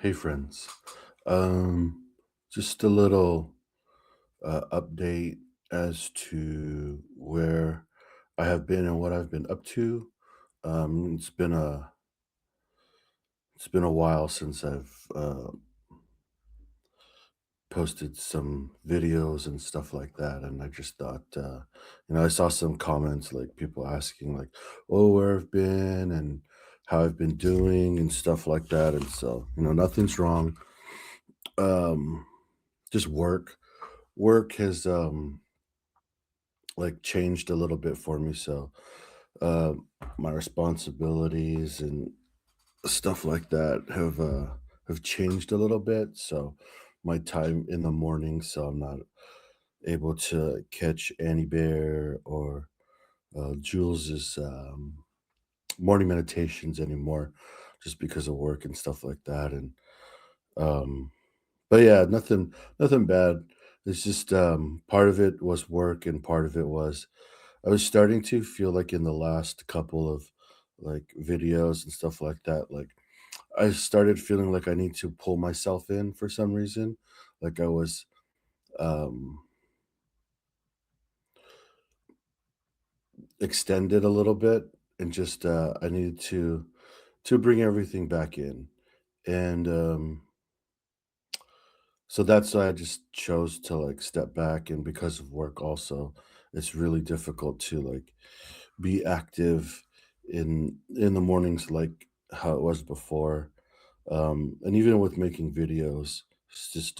Hey friends. Um, just a little update as to where I have been and what I've been up to. It's been a while since I've posted some videos and stuff like that, and I just thought, I saw some comments like people asking like, "Oh, where I've been and how I've been doing and stuff like that," and so nothing's wrong. Um, just work. Work has like changed a little bit for me, so um my responsibilities and stuff like that have changed a little bit. So my time in the morning, so I'm not able to catch Annie Bear or Jules's morning meditations anymore, just because of work and stuff like that. And um but yeah, nothing bad. It's just part of it was work and part of it was I was starting to feel like in the last couple of like videos and stuff like that, like I started feeling like I need to pull myself in for some reason. Like I was um extended a little bit and just I needed to bring everything back in. And so that's why I just chose to like step back, and because of work also, it's really difficult to like be active in the mornings like how it was before. And even with making videos, it's just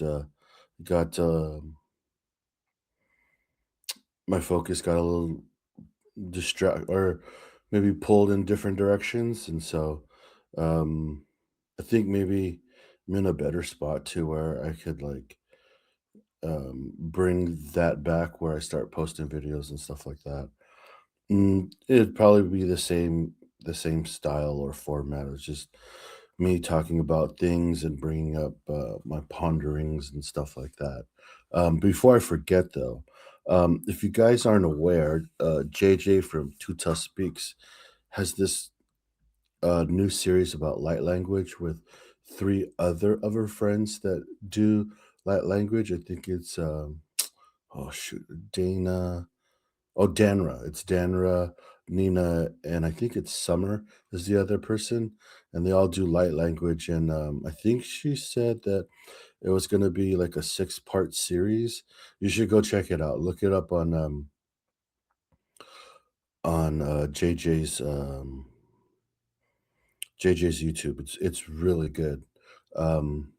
got my focus got a little distract or maybe pulled in different directions, and so um I think maybe I'm in a better spot to where I could like bring that back where I start posting videos and stuff like that. It'd probably be the same style or format. It's just me talking about things and bringing up my ponderings and stuff like that. Before I forget, though, if you guys aren't aware, JJ from Tuta Speaks has this new series about light language with three other of her friends that do light language. I think it's oh shoot, Dana. Oh, Danra. It's Danra, Nina, and I think it's Summer is the other person, and they all do light language. And I think she said that it was going to be like a six-part series. You should go check it out. Look it up on JJ's YouTube. It's really good. Um,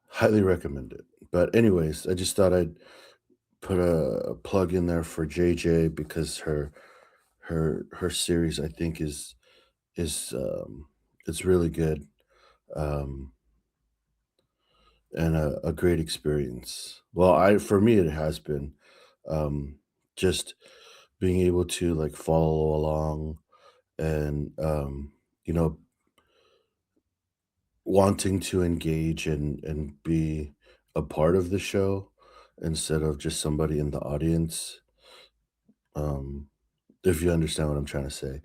highly recommend it. But anyways, I just thought I'd put a plug in there for JJ because her series I think is it's really good, um, and a great experience. Well, I for me, it has been, um, just being able to, like, follow along and, you know, wanting to engage and be a part of the show instead of just somebody in the audience, um, if you understand what I'm trying to say.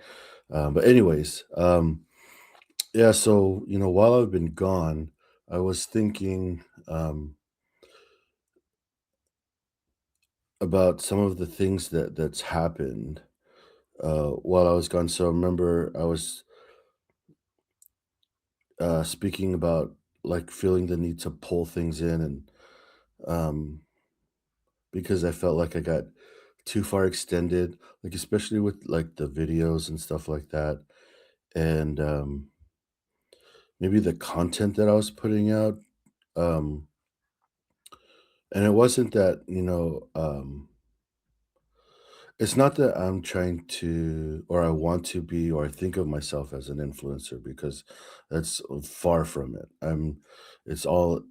But anyways, yeah, so, while I've been gone, I was thinking, about some of the things that's happened, while I was gone. So, I remember I was, speaking about, like, feeling the need to pull things in and, um, because I felt like I got too far extended, like, especially with, like, the videos and stuff like that, and, maybe the content that I was putting out, um and it wasn't that, it's not that I'm trying to or I want to be or I think of myself as an influencer because that's far from it. It's all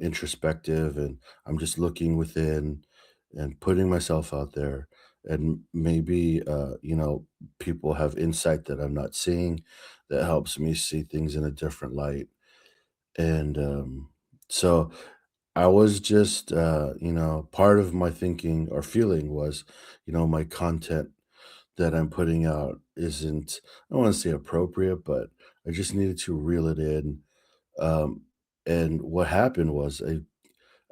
introspective, and I'm just looking within and putting myself out there, and maybe people have insight that I'm not seeing that helps me see things in a different light. And so I was just, part of my thinking or feeling was, my content. that I'm putting out isn't, I don't want to say appropriate, but I just needed to reel it in. Um, and what happened was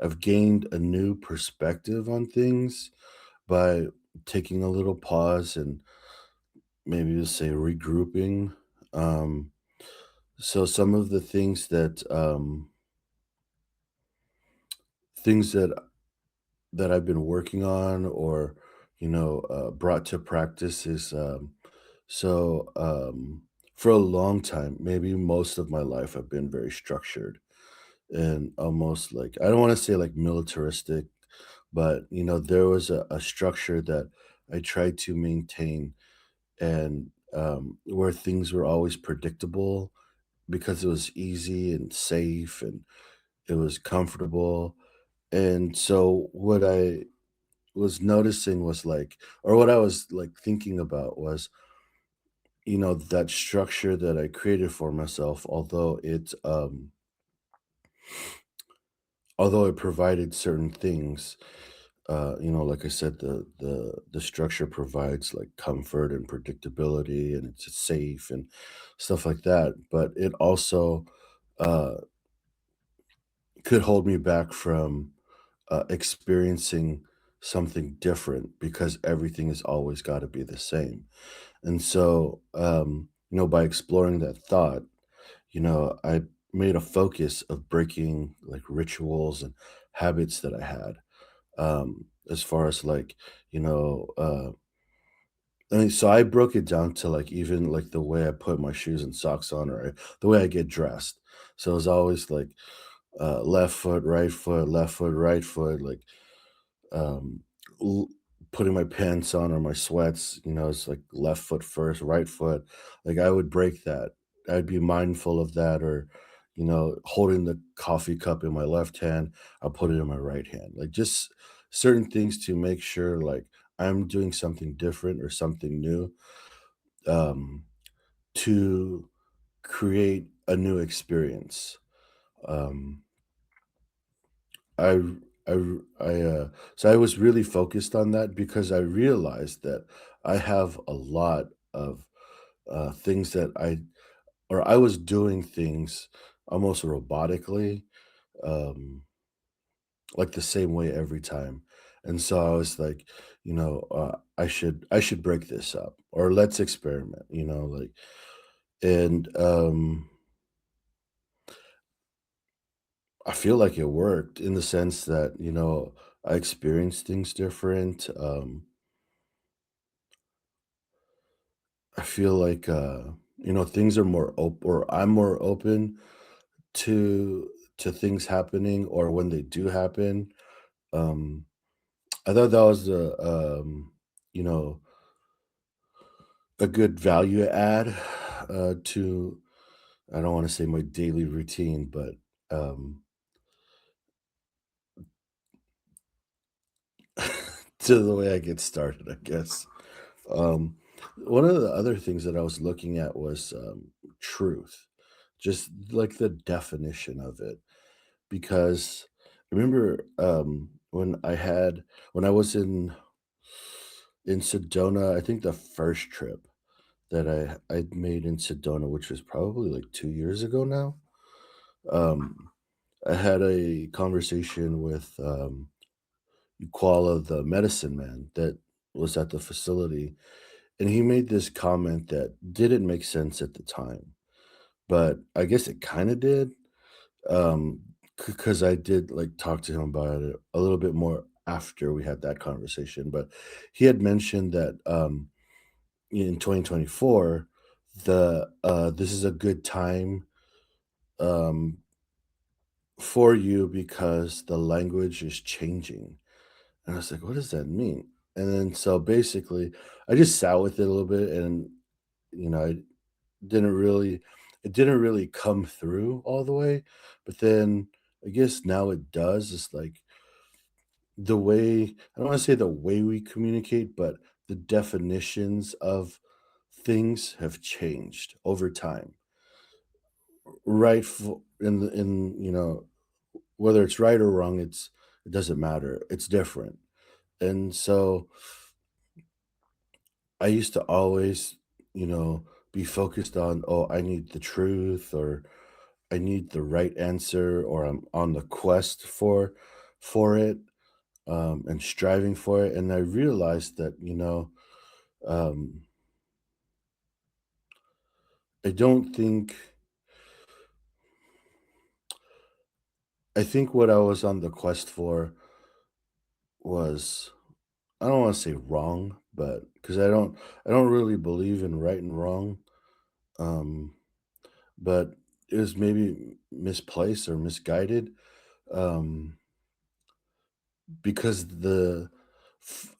I've gained a new perspective on things by taking a little pause and maybe just say regrouping. Um, so some of the things that I've been working on or brought to practice is so for a long time, maybe most of my life, I've been very structured and almost like I don't want to say like militaristic, but there was a structure that I tried to maintain and where things were always predictable because it was easy and safe and it was comfortable. And so what I was noticing was like, or what I was like thinking about was, that structure that I created for myself, although it provided certain things, like I said, the structure provides like comfort and predictability and it's safe and stuff like that. But it also uh could hold me back from experiencing something different because everything has always got to be the same. And so, by exploring that thought, I made a focus of breaking like rituals and habits that I had. As far as like, you know, I mean, so I broke it down to like even like the way I put my shoes and socks on, or the way I get dressed. So it's always like left foot, right foot, like um, l- putting my pants on or my sweats, it's like left foot first, right foot. Like I would break that. I'd be mindful of that, or holding the coffee cup in my left hand, I'll put it in my right hand. Like just certain things to make sure like I'm doing something different or something new um, to create a new experience. Um, I so I was really focused on that because I realized that I have a lot of things that I was doing things almost robotically, um, like the same way every time. And so I was like, I should break this up or let's experiment, like, and I feel like it worked in the sense that, I experienced things different. I feel like, things are more open, or I'm more open to things happening, or when they do happen. Um, I thought that was you know, a good value add to, I don't want to say my daily routine, but um, to the way I get started, I guess. Um, One of the other things that I was looking at was truth, just like the definition of it. Because I remember when I was in Sedona, I think the first trip that I made in Sedona, which was probably like 2 years ago now. Um, I had a conversation with Kuala, the medicine man that was at the facility, and he made this comment that didn't make sense at the time, but I guess it kind of did. Um, because I did like talk to him about it a little bit more after we had that conversation. But he had mentioned that in 2024, this is a good time um for you because the language is changing. And I was like, what does that mean? And then so basically I just sat with it a little bit, and I didn't really it didn't really come through all the way. But then I guess now it does. It's like the way, I don't want to say the way we communicate, but the definitions of things have changed over time. Right whether it's right or wrong, it doesn't matter. It's different. And so I used to always, be focused on, oh, I need the truth, or I need the right answer, or I'm on the quest for it, and striving for it. And I realized that, um, I don't think I think what I was on the quest for was, I don't want to say wrong, but because I don't really believe in right and wrong. Um, but it was maybe misplaced or misguided. Um, because f-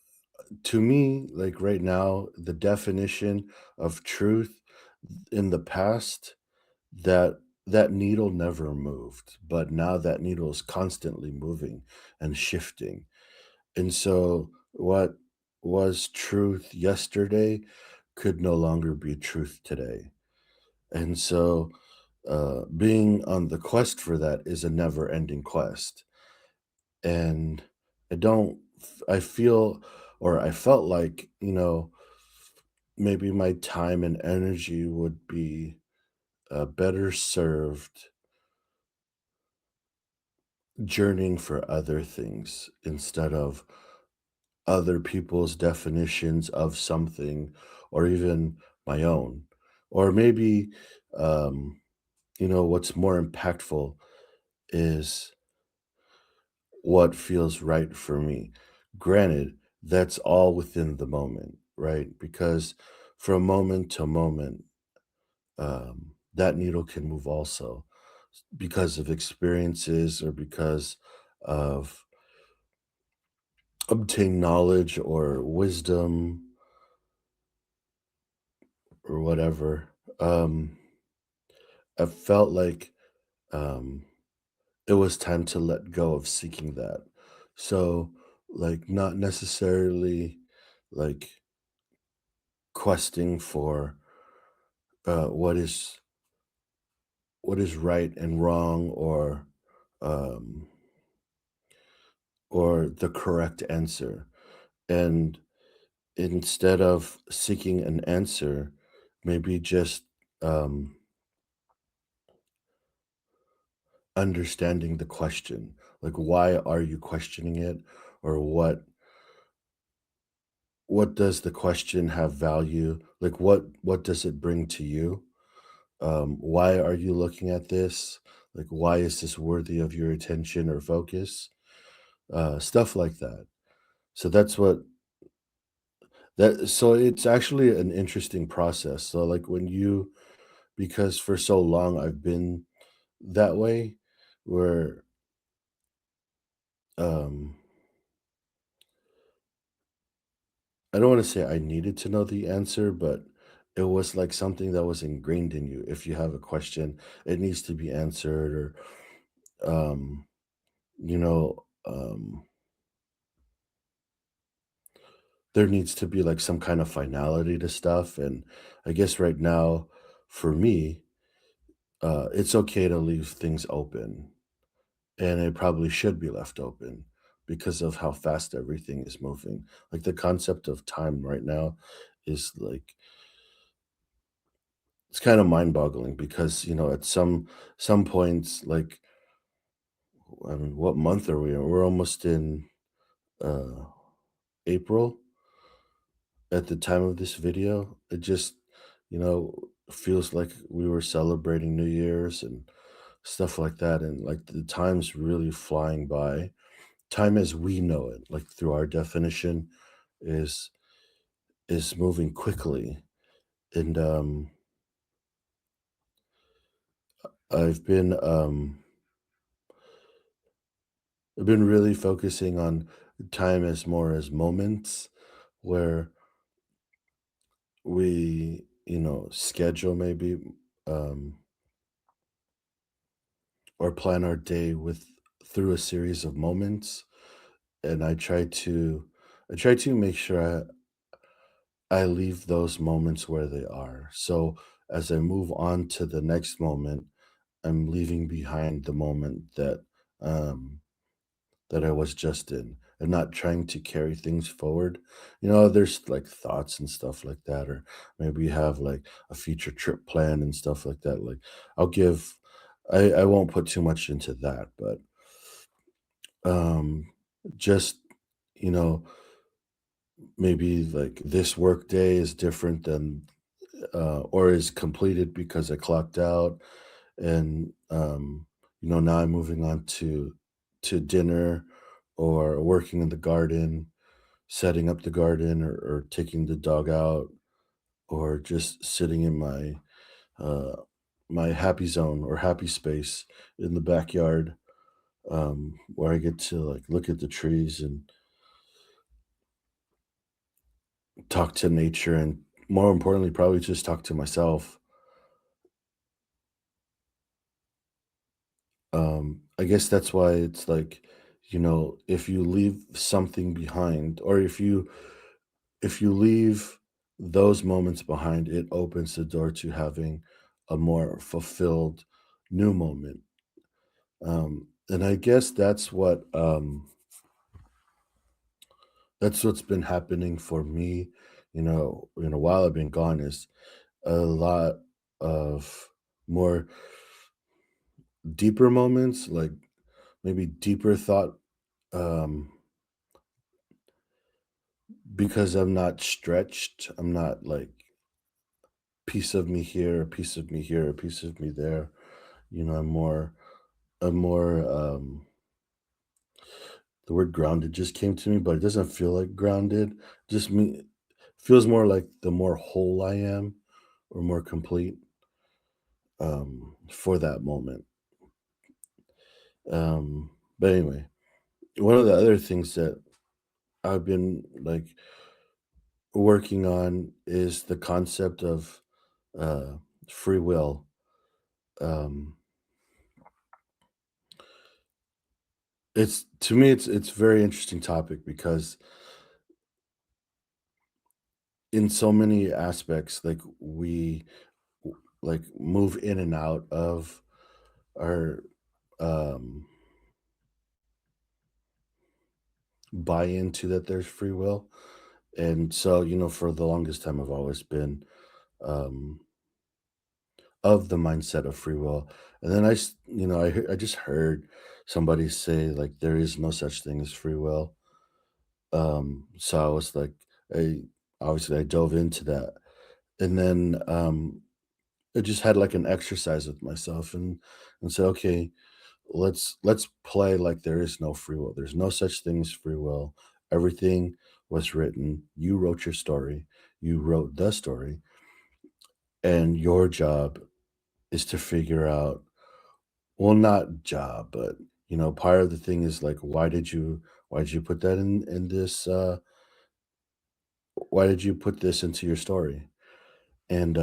to me, like right now, the definition of truth in the past, that that needle never moved, but now that needle is constantly moving and shifting. And so what was truth yesterday could no longer be truth today. And so being on the quest for that is a never ending quest. And I don't, I feel, or I felt like, maybe my time and energy would be better served journeying for other things instead of other people's definitions of something, or even my own. Or maybe, um, what's more impactful is what feels right for me. Granted, that's all within the moment, right? Because from moment to moment, that needle can move also because of experiences, or because of obtained knowledge or wisdom or whatever. I felt like, um, it was time to let go of seeking that. So, like, not necessarily like questing for what is right and wrong, um, or the correct answer. And instead of seeking an answer, maybe just um, understanding the question. Like, why are you questioning it, or what does the question have value? Like, what does it bring to you? Why are you looking at this? Like, why is this worthy of your attention or focus? Stuff like that. So that's what that. So it's actually an interesting process. So like when you, because for so long I've been that way, where um I don't want to say I needed to know the answer, but it was like something that was ingrained in you. If you have a question, it needs to be answered, or you know, there needs to be like some kind of finality to stuff. And I guess right now, for me, it's okay to leave things open, and it probably should be left open because of how fast everything is moving. Like the concept of time right now is like, it's kind of mind-boggling, because at some points, like, I mean, what month are we in? We're almost in uh April at the time of this video. It just, you know, feels like we were celebrating New Year's and stuff like that. And like the time's really flying by. Time as we know it, like through our definition, is is moving quickly. And I've been I've been really focusing on time as more as moments, where we, schedule maybe, um or plan our day with through a series of moments. And I try to make sure I leave those moments where they are. So as I move on to the next moment, I'm leaving behind the moment that I was just in. and not trying to carry things forward. You know, there's like thoughts and stuff like that, or maybe you have like a future trip plan and stuff like that. Like I'll give I won't put too much into that, but um just you know, maybe like this work day is different than or is completed because I clocked out and you know, now I'm moving on to dinner or working in the garden, setting up the garden or taking the dog out or just sitting in uh my happy zone or happy space in the backyard where I get to like look at the trees and talk to nature and more importantly probably just talk to myself. I guess that's why it's like, you know, if you leave something behind or if you leave those moments behind, it opens the door to having a more fulfilled new moment. And I guess that's what's been happening for me, while I've been gone is a lot of more deeper moments, like maybe deeper thought, um, because I'm not stretched. I'm not like piece of me here, a piece of me here, a piece of me there. You know, I'm more the word grounded just came to me, but it doesn't feel like grounded. Just me feels more like the more whole I am or more complete for that moment. But anyway, one of the other things that I've been like working on is the concept of uh free will. Um it's to me it's very interesting topic because in so many aspects like like move in and out of our um buy into that there's free will. And so, you know, for the longest time I've always been um of the mindset of free will. And then I just heard somebody say like there is no such thing as free will. So I was like I obviously I dove into that. And then I just had like an exercise with myself and said, okay, let's play like there is no free will. There's no such thing as free will. Everything was written. You wrote your story. You wrote the story, and your job is to figure out. Well, not job, but you know, part of the thing is like, why did you put that in this? Why did you put this into your story? And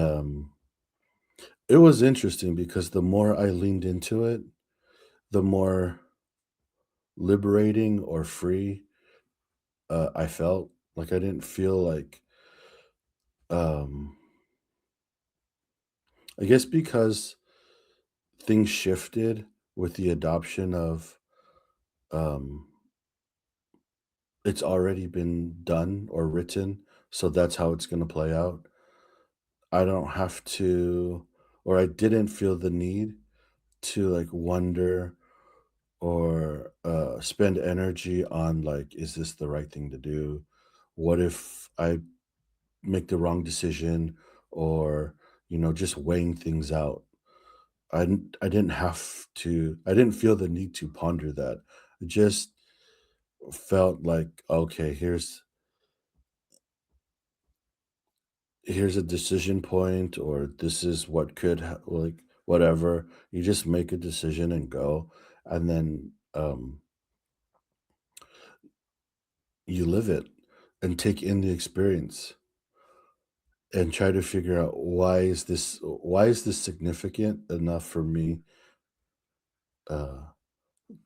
it was interesting because the more I leaned into it, the more liberating or free I felt. Like I didn't feel like um I guess because things shifted with the adoption of um it's already been done or written, so that's how it's going to play out. I don't have to or I didn't feel the need to like wonder or spend energy on like is this the right thing to do? What if I make the wrong decision or you know just weighing things out. I didn't have to I didn't feel the need to ponder that. I just felt like, okay, here's a decision point, or this is what like whatever. You just make a decision and go, and then you live it and take in the experience and try to figure out why is this significant enough for me uh,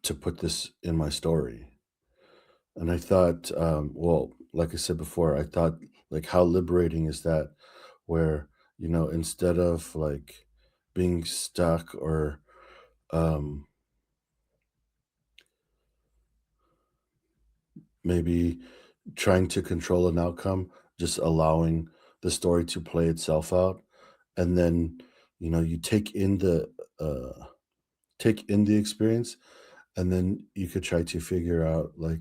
to put this in my story. And I thought, well, like I said before, I thought like how liberating is that where, you know, instead of like being stuck or um maybe trying to control an outcome, just allowing the story to play itself out, and then, you uh take in the experience, and then you could try to figure out, like,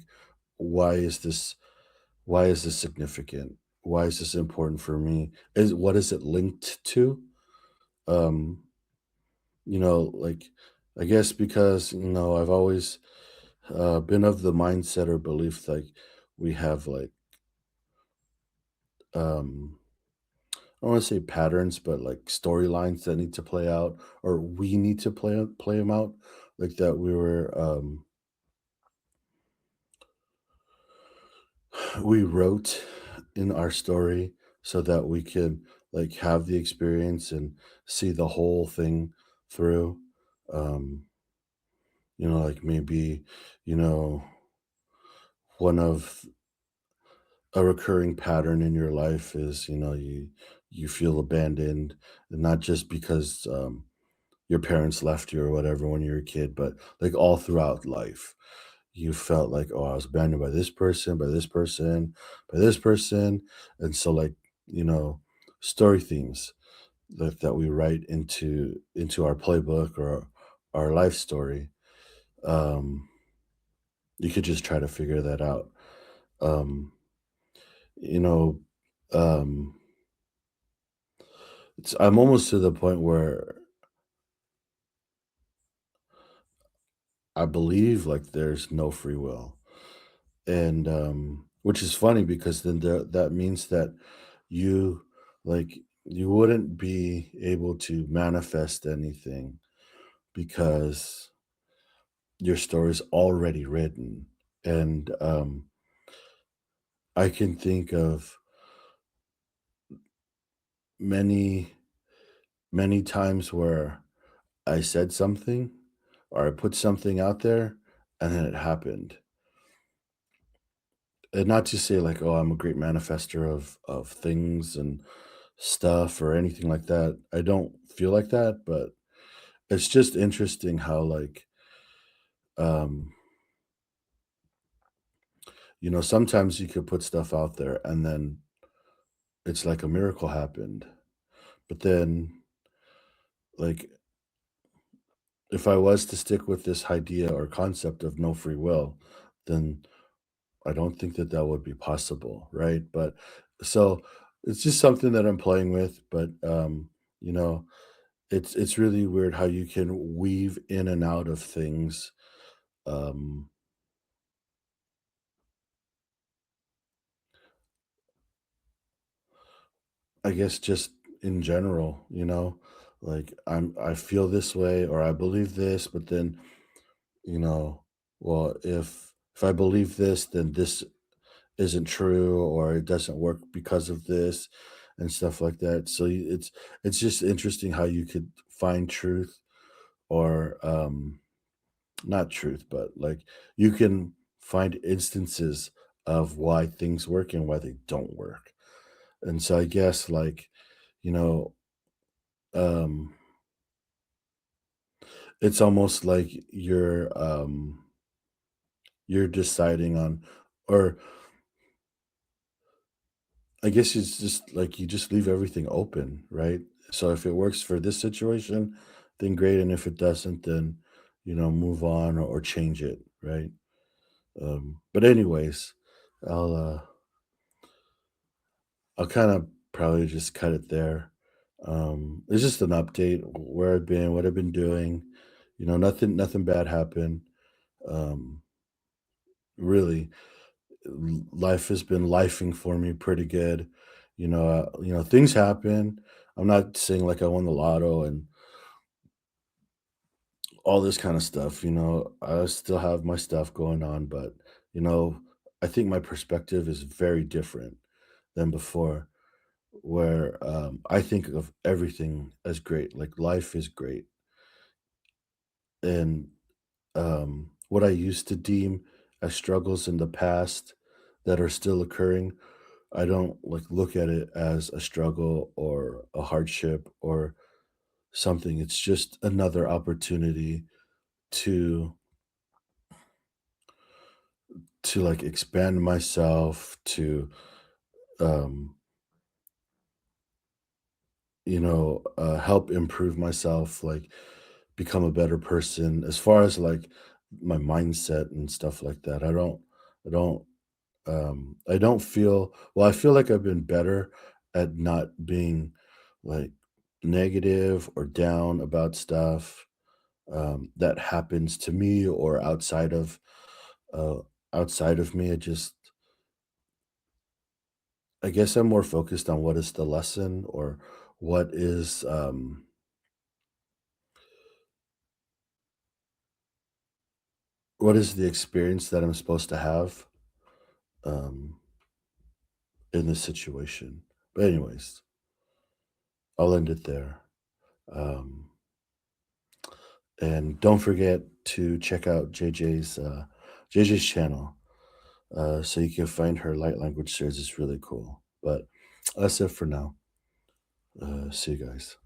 why is this why is this significant? Why is this important for me? What is it linked to? Um, like, I guess because, I've always been of the mindset or belief, like, we have, like, um I don't want to say patterns, but like storylines that need to play out, or we need to play them out, like that we wrote in our story so that we can, like, have the experience and see the whole thing through. Um, like, maybe, you know, one of a recurring pattern in your life is, you feel abandoned, and not just because your parents left you or whatever when you were a kid, but like all throughout life. You felt like, oh, I was abandoned by this person, by this person, by this person. And so, like, you know, story themes that we write into our playbook or our life story. Um, you could just try to figure that out. Um, you know, um, I'm almost to the point where I believe like there's no free will. And which is funny because then that means that you like you wouldn't be able to manifest anything because your story's already written. And I can think of many many times where I said something or I put something out there and then it happened. And not to say like, oh, I'm a great manifester of things and stuff or anything like that. I don't feel like that, but it's just interesting how, like, um sometimes you could put stuff out there and then it's like a miracle happened. But then, like, if I was to stick with this idea or concept of no free will, then I don't think that that would be possible, right? But so it's just something that I'm playing with, but you know, it's really weird how you can weave in and out of things. Um I guess just in general, like I feel this way or I believe this, but then, you know, well, if I believe this, then this isn't true or it doesn't work because of this and stuff like that. So it's just interesting how you could find truth or not truth, but like you can find instances of why things work and why they don't work. And so I guess, like, you know, um it's almost like you're deciding on, or I guess it's just like you just leave everything open, right? So if it works for this situation, then great, and if it doesn't, then move on or change it, right? But anyways, I'll uh I'll kind of probably just cut it there. It's just an update where I've been, what I've been doing. Nothing bad happened. Um, really, life has been lifing for me pretty good. Things happen. I'm not saying like I won the lotto and all this kind of stuff. I still have my stuff going on, but you know, I think my perspective is very different than before, where I think of everything as great. Like, life is great, and what I used to deem as struggles in the past that are still occurring, I don't like look at it as a struggle or a hardship or something. It's just another opportunity to to like expand myself, to um, help improve myself, like become a better person as far as like my mindset and stuff like that. I don't I don't feel well, I feel like I've been better at not being like negative or down about stuff that happens to me or uh outside of me. I guess I'm more focused on what is the lesson or what is what is the experience that I'm supposed to have um in this situation. But anyways, I'll end it there. Um and don't forget to check out JJ's channel. So you can find her light language series. It's really cool. But that's it for now. See you guys.